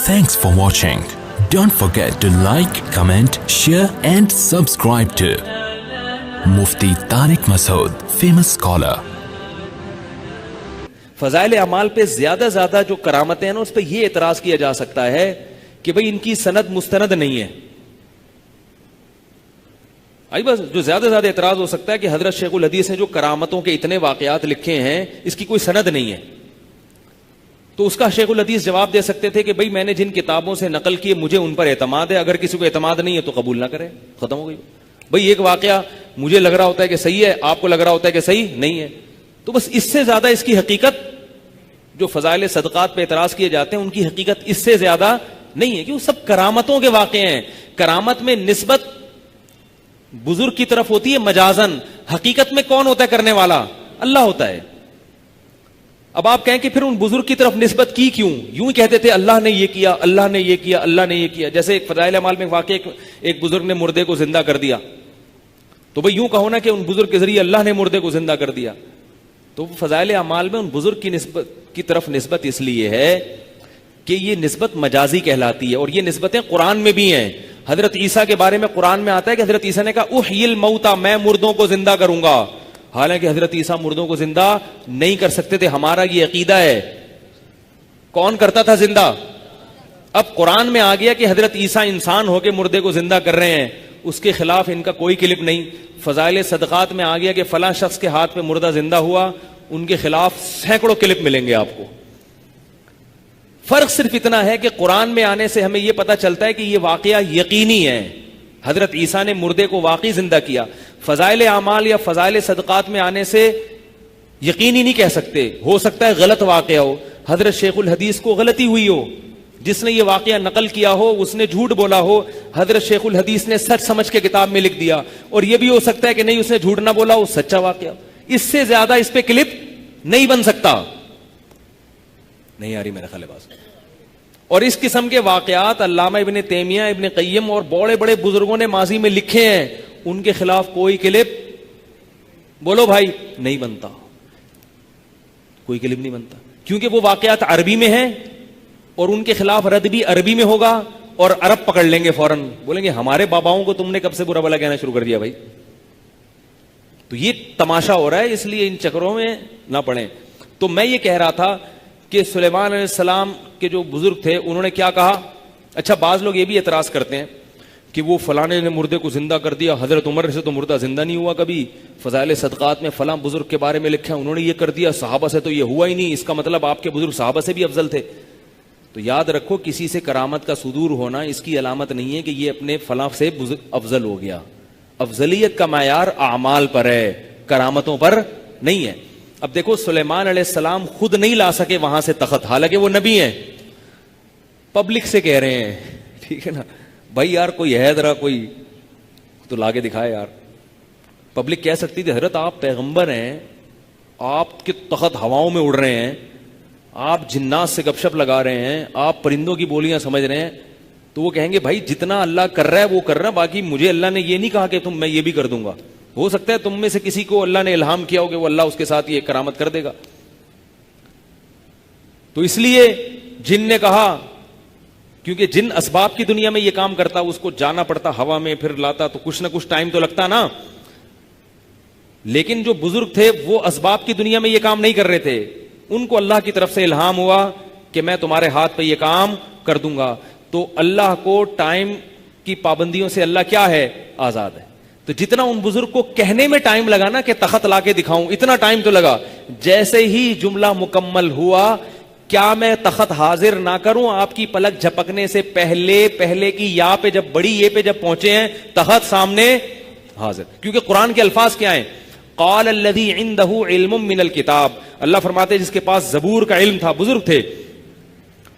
Thanks for watching. Don't forget to like, comment, share and subscribe to Mufti Tariq Masood, famous scholar. فضائل اعمال پہ زیادہ زیادہ جو کرامتیں ہیں نا اس پہ یہ اعتراض کیا جا سکتا ہے کہ بھئی ان کی سند مستند نہیں ہے. بس جو زیادہ زیادہ اعتراض ہو سکتا ہے کہ حضرت شیخ الحدیث نے جو کرامتوں کے اتنے واقعات لکھے ہیں اس کی کوئی سند نہیں ہے. تو اس کا شیخ الحدیث جواب دے سکتے تھے کہ بھئی میں نے جن کتابوں سے نقل کیے مجھے ان پر اعتماد ہے, اگر کسی کو اعتماد نہیں ہے تو قبول نہ کرے, ختم ہو گئی. بھئی ایک واقعہ مجھے لگ رہا ہوتا ہے کہ صحیح ہے, آپ کو لگ رہا ہوتا ہے کہ صحیح نہیں ہے, تو بس اس سے زیادہ اس کی حقیقت جو فضائل صدقات پہ اعتراض کیے جاتے ہیں ان کی حقیقت اس سے زیادہ نہیں ہے کہ وہ سب کرامتوں کے واقعے ہیں. کرامت میں نسبت بزرگ کی طرف ہوتی ہے مجازن, حقیقت میں کون ہوتا ہے کرنے والا؟ اللہ ہوتا ہے. اب آپ کہیں کہ پھر ان بزرگ کی طرف نسبت کی کیوں؟ یوں ہی کہتے تھے اللہ نے یہ کیا, اللہ نے یہ کیا, اللہ نے یہ کیا. جیسے ایک فضائل اعمال میں واقع ایک بزرگ نے مردے کو زندہ کر دیا, تو بھئی یوں کہو نا کہ ان بزرگ کے ذریعے اللہ نے مردے کو زندہ کر دیا. تو فضائل اعمال میں ان بزرگ کی نسبت کی طرف نسبت اس لیے ہے کہ یہ نسبت مجازی کہلاتی ہے, اور یہ نسبتیں قرآن میں بھی ہیں. حضرت عیسیٰ کے بارے میں قرآن میں آتا ہے کہ حضرت عیسیٰ نے کہا احیی الموتى, میں مردوں کو زندہ کروں گا. حالانکہ حضرت عیسیٰ مردوں کو زندہ نہیں کر سکتے تھے. ہمارا یہ عقیدہ ہے. کون کرتا تھا زندہ؟ اب قرآن میں آ گیا کہ حضرت عیسیٰ انسان ہو کے مردے کو زندہ کر رہے ہیں, اس کے خلاف ان کا کوئی کلپ نہیں. فضائل صدقات میں آ گیا کہ فلاں شخص کے ہاتھ پہ مردہ زندہ ہوا, ان کے خلاف سینکڑوں کلپ ملیں گے آپ کو. فرق صرف اتنا ہے کہ قرآن میں آنے سے ہمیں یہ پتا چلتا ہے کہ یہ واقعہ یقینی ہے, حضرت عیسیٰ نے مردے کو واقعی زندہ کیا. فضائل اعمال یا فضائل صدقات میں آنے سے یقینی نہیں کہہ سکتے, ہو سکتا ہے غلط واقعہ ہو. حضرت شیخ الحدیث کو غلطی ہوئی ہو, جس نے یہ واقعہ نقل کیا ہو اس نے جھوٹ بولا ہو, حضرت شیخ الحدیث نے سچ سمجھ کے کتاب میں لکھ دیا. اور یہ بھی ہو سکتا ہے کہ نہیں, اس نے جھوٹ نہ بولا, وہ سچا واقعہ. اس سے زیادہ اس پہ کلپ نہیں بن سکتا. نہیں آ رہی میرا خیال بات. اور اس قسم کے واقعات علامہ ابن تیمیہ, ابن قیم اور بڑے بڑے بزرگوں نے ماضی میں لکھے ہیں. ان کے خلاف کوئی کلپ بولو بھائی نہیں بنتا, کوئی کلپ نہیں بنتا, کیونکہ وہ واقعات عربی میں ہیں اور ان کے خلاف رد بھی عربی میں ہوگا, اور عرب پکڑ لیں گے فوراً, بولیں گے ہمارے باباؤں کو تم نے کب سے برا بھلا کہنا شروع کر دیا بھائی. تو یہ تماشا ہو رہا ہے, اس لیے ان چکروں میں نہ پڑیں. تو میں یہ کہہ رہا تھا کہ سلیمان علیہ السلام کے جو بزرگ تھے انہوں نے کیا کہا. اچھا بعض لوگ یہ بھی اعتراض کرتے ہیں کہ وہ فلانے نے مردے کو زندہ کر دیا, حضرت عمر سے تو مردہ زندہ نہیں ہوا کبھی, فضائل صدقات میں فلاں بزرگ کے بارے میں لکھا انہوں نے یہ کر دیا, صحابہ سے تو یہ ہوا ہی نہیں, اس کا مطلب آپ کے بزرگ صحابہ سے بھی افضل تھے. تو یاد رکھو کسی سے کرامت کا صدور ہونا اس کی علامت نہیں ہے کہ یہ اپنے فلاں سے افضل ہو گیا. افضلیت کا معیار اعمال پر ہے, کرامتوں پر نہیں ہے. اب دیکھو سلیمان علیہ السلام خود نہیں لا سکے وہاں سے تخت, حالانکہ وہ نبی ہیں, پبلک سے کہہ رہے ہیں, ٹھیک ہے نا بھائی, یار کوئی ہے ذرا کوئی تو لا کے دکھائے یار. پبلک کہہ سکتی تھی حضرت آپ پیغمبر ہیں, آپ کے تخت ہواؤں میں اڑ رہے ہیں, آپ جنات سے گپ شپ لگا رہے ہیں, آپ پرندوں کی بولیاں سمجھ رہے ہیں. تو وہ کہیں گے بھائی جتنا اللہ کر رہا ہے وہ کر رہا ہے, باقی مجھے اللہ نے یہ نہیں کہا کہ میں یہ بھی کر دوں گا. ہو سکتا ہے تم میں سے کسی کو اللہ نے الہام کیا ہو کہ وہ اللہ اس کے ساتھ یہ کرامت کر دے گا. تو اس لیے جن نے کہا, کیونکہ جن اسباب کی دنیا میں یہ کام کرتا اس کو جانا پڑتا ہوا میں, پھر لاتا تو کچھ نہ کچھ ٹائم تو لگتا نا. لیکن جو بزرگ تھے وہ اسباب کی دنیا میں یہ کام نہیں کر رہے تھے, ان کو اللہ کی طرف سے الہام ہوا کہ میں تمہارے ہاتھ پہ یہ کام کر دوں گا. تو اللہ کو ٹائم کی پابندیوں سے اللہ کیا ہے, آزاد ہے. تو جتنا ان بزرگ کو کہنے میں ٹائم لگا نا کہ تخت لا کے دکھاؤں, اتنا ٹائم تو لگا. جیسے ہی جملہ مکمل ہوا, کیا میں تخت حاضر نہ کروں آپ کی پلک جھپکنے سے پہلے کی یا پہ جب بڑی یہ پہ جب پہنچے ہیں تخت سامنے حاضر. کیونکہ قرآن کے الفاظ کیا ہیں, قال الذی عندہ علم من الکتاب, اللہ فرماتے جس کے پاس زبور کا علم تھا, بزرگ تھے,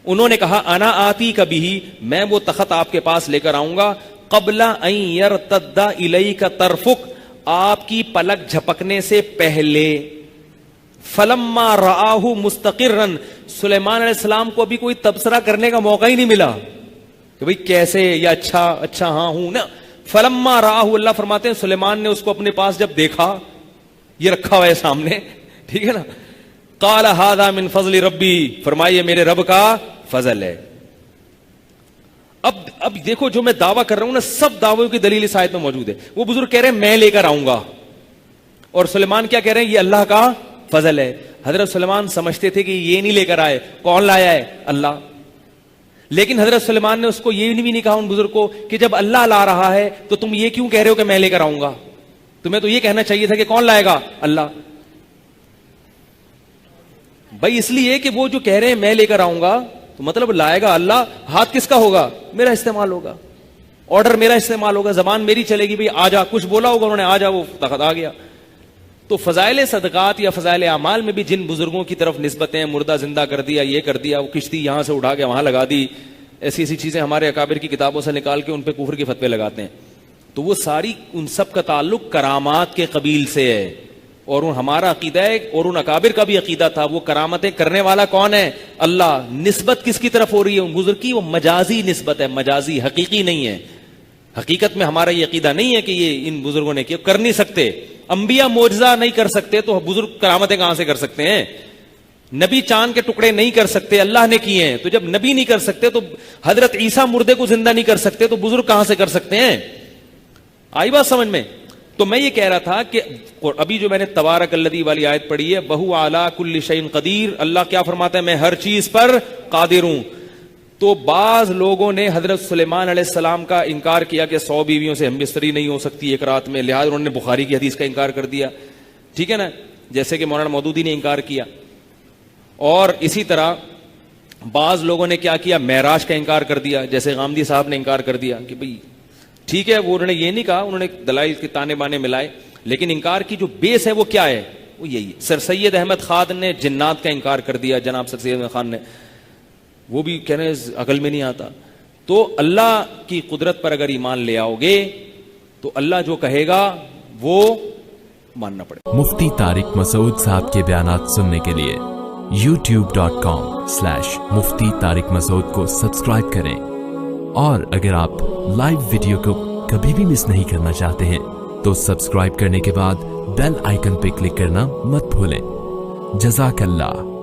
انہوں نے کہا انا آتی کبھی, میں وہ تخت آپ کے پاس لے کر آؤں گا, قبل ان یرتد الیک طرفک, آپ کی پلک جھپکنے سے پہلے. فلما رآہ مستقرا, سلیمان علیہ السلام کو ابھی کوئی تبصرہ کرنے کا موقع ہی نہیں ملا کہ بھئی کیسے یا اچھا ہاں ہوں نا. فلما رآہ, اللہ فرماتے ہیں سلیمان نے اس کو اپنے پاس جب دیکھا, یہ رکھا ہوا ہے سامنے, ٹھیک ہے نا, قال ھذا من فضل ربی, فرمائیے میرے رب کا فضل ہے. اب دیکھو جو میں دعویٰ کر رہا ہوں نا، سب دعووں کی دلیل اس آیت میں موجود ہے. وہ بزرگ کہہ رہے ہیں میں لے کر آؤں گا، اور سلیمان کیا کہہ رہے ہیں یہ اللہ کا فضل ہے. حضرت سلیمان سمجھتے تھے کہ یہ نہیں لے کر آئے، کون لایا ہے؟ اللہ. لیکن حضرت سلیمان نے اس کو یہ بھی نہیں کہا ان بزرگ کو کہ جب اللہ لا رہا ہے تو تم یہ کیوں کہہ رہے ہو کہ میں لے کر آؤں گا؟ تمہیں تو یہ کہنا چاہیے تھا کہ کون لائے گا؟ اللہ. بھائی اس لیے کہ وہ جو کہہ رہے ہیں میں لے کر آؤں گا تو مطلب لائے گا اللہ، ہاتھ کس کا ہوگا؟ میرا استعمال ہوگا، آرڈر میرا استعمال ہوگا، زبان میری چلے گی. بھائی آ جا، کچھ بولا ہوگا انہوں نے، آ جا، وہ طاقت آ گیا. تو فضائل صدقات یا فضائل اعمال میں بھی جن بزرگوں کی طرف نسبتیں، مردہ زندہ کر دیا، یہ کر دیا، وہ کشتی یہاں سے اٹھا کے وہاں لگا دی، ایسی ایسی چیزیں ہمارے اکابر کی کتابوں سے نکال کے ان پہ کفر کے فتوے لگاتے ہیں، تو وہ ساری ان سب کا تعلق کرامات کے قبیل سے ہے. اور ہمارا عقیدہ ہے، اور ان اکابر کا بھی عقیدہ تھا، وہ کرامتیں کرنے والا کون ہے؟ اللہ. نسبت کس کی طرف ہو رہی ہے ان بزرگ کی؟ وہ مجازی نسبت ہے، مجازی، حقیقی نہیں ہے. حقیقت میں ہمارا یہ عقیدہ نہیں ہے کہ یہ ان بزرگوں نے کیا، کر نہیں سکتے. انبیاء معجزہ نہیں کر سکتے تو بزرگ کرامتیں کہاں سے کر سکتے ہیں؟ نبی چاند کے ٹکڑے نہیں کر سکتے، اللہ نے کیے ہیں. تو جب نبی نہیں کر سکتے تو حضرت عیسیٰ مردے کو زندہ نہیں کر سکتے تو بزرگ کہاں سے کر سکتے ہیں؟ آئی بات سمجھ میں؟ تو میں یہ کہہ رہا تھا کہ ابھی جو میں نے تبارک الذی والی آیت پڑھی ہے، بہو اعلیٰ کل شیء قدیر، اللہ کیا فرماتا ہے؟ میں ہر چیز پر قادر ہوں. تو بعض لوگوں نے حضرت سلیمان علیہ السلام کا انکار کیا کہ 100 بیویوں سے ہم بستری نہیں ہو سکتی ایک رات میں، لہٰذا انہوں نے بخاری کی حدیث کا انکار کر دیا. ٹھیک ہے نا، جیسے کہ مولانا مودودی نے انکار کیا. اور اسی طرح بعض لوگوں نے کیا کیا؟ معراج کا انکار کر دیا، جیسے غامدی صاحب نے انکار کر دیا کہ بھئی ٹھیک ہے، وہ انہوں نے یہ نہیں کہا، انہوں نے دلائل کے تانے بانے ملائے، لیکن انکار کی جو بیس ہے وہ کیا ہے؟ وہ یہی ہے. سر سید احمد خان نے جنات کا انکار کر دیا، جناب سر سید احمد خان نے، وہ بھی کہنے عقل میں نہیں آتا. تو اللہ کی قدرت پر اگر ایمان لے آؤ گے تو اللہ جو کہے گا وہ ماننا پڑے گا. مفتی طارق مسعود صاحب کے بیانات سننے کے لیے youtube.com/مفتی طارق مسعود کو سبسکرائب کریں، اور اگر آپ لائیو ویڈیو کو کبھی بھی مس نہیں کرنا چاہتے ہیں تو سبسکرائب کرنے کے بعد بیل آئیکن پہ کلک کرنا مت بھولیں. جزاک اللہ.